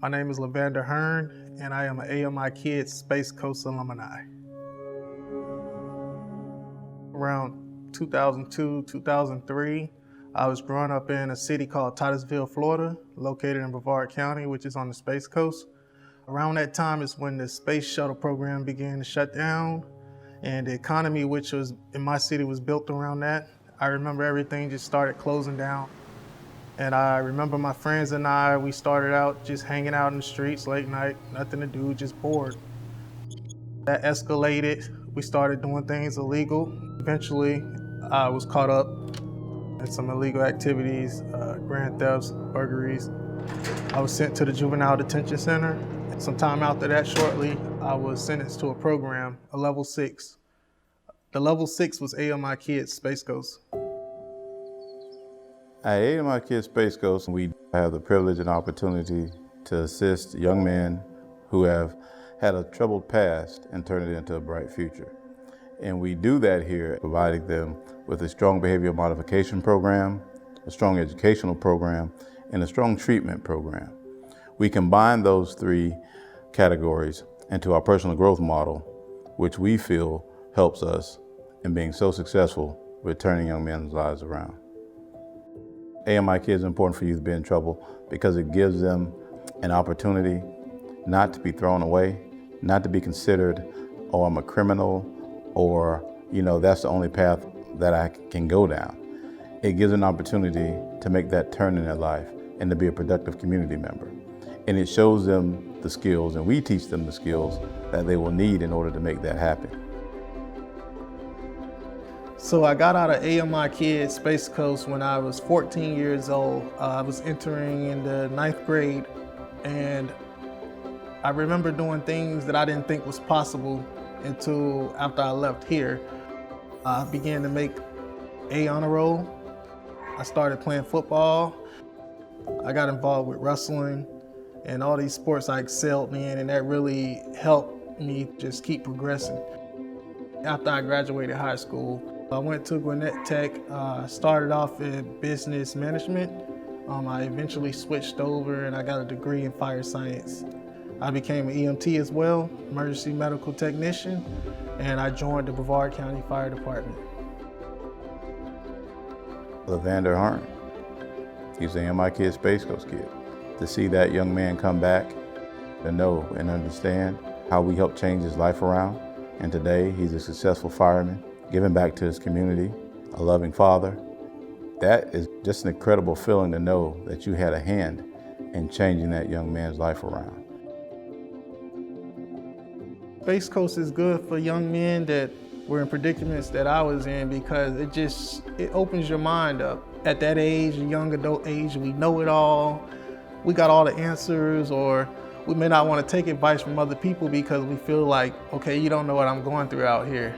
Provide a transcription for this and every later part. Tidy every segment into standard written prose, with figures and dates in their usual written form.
My name is Lavander Hearn, and I am an AMIkids Space Coast alumni. Around 2002, 2003, I was growing up in a city called Titusville, Florida, located in Brevard County, which is on the Space Coast. Around that time is when the space shuttle program began to shut down, and the economy, which was in my city, was built around that. I remember everything just started closing down. And I remember my friends and I, we started out just hanging out in the streets late night, nothing to do, just bored. That escalated. We started doing things illegal. Eventually, I was caught up in some illegal activities, grand thefts, burglaries. I was sent to the Juvenile Detention Center. Sometime after that, shortly, I was sentenced to a program, a level 6. The level 6 was AMIkids Space Coast. At AMIkids Space Coast, we have the privilege and opportunity to assist young men who have had a troubled past and turn it into a bright future. And we do that here, providing them with a strong behavioral modification program, a strong educational program, and a strong treatment program. We combine those three categories into our personal growth model, which we feel helps us in being so successful with turning young men's lives around. AMIkids is important for youth to be in trouble because it gives them an opportunity not to be thrown away, not to be considered, oh, I'm a criminal, or, that's the only path that I can go down. It gives an opportunity to make that turn in their life and to be a productive community member. And it shows them the skills, and we teach them the skills that they will need in order to make that happen. So I got out of AMIkids Space Coast when I was 14 years old. I was entering in the 9th grade, and I remember doing things that I didn't think was possible until after I left here. I began to make A honor roll. I started playing football. I got involved with wrestling and all these sports I excelled in, and that really helped me just keep progressing. After I graduated high school, I went to Gwinnett Tech, started off in business management. I eventually switched over and I got a degree in fire science. I became an EMT as well, emergency medical technician, and I joined the Brevard County Fire Department. Lavander Hearn, he's an AMIkids Space Coast kid. To see that young man come back, to know and understand how we helped change his life around, and today he's a successful fireman, giving back to his community, a loving father. That is just an incredible feeling to know that you had a hand in changing that young man's life around. Space Coast is good for young men that were in predicaments that I was in because it opens your mind up. At that age, young adult age, we know it all. We got all the answers, or we may not want to take advice from other people because we feel like, okay, you don't know what I'm going through out here.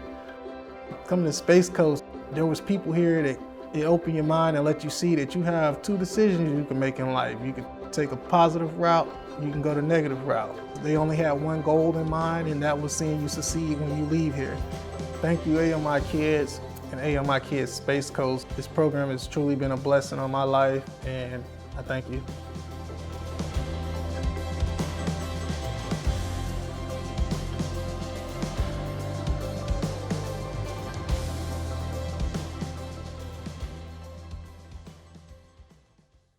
Coming to Space Coast, there was people here that it opened your mind and let you see that you have two decisions you can make in life. You can take a positive route, you can go the negative route. They only had one goal in mind, and that was seeing you succeed when you leave here. Thank you, AMIkids and AMIkids Space Coast. This program has truly been a blessing on my life, and I thank you.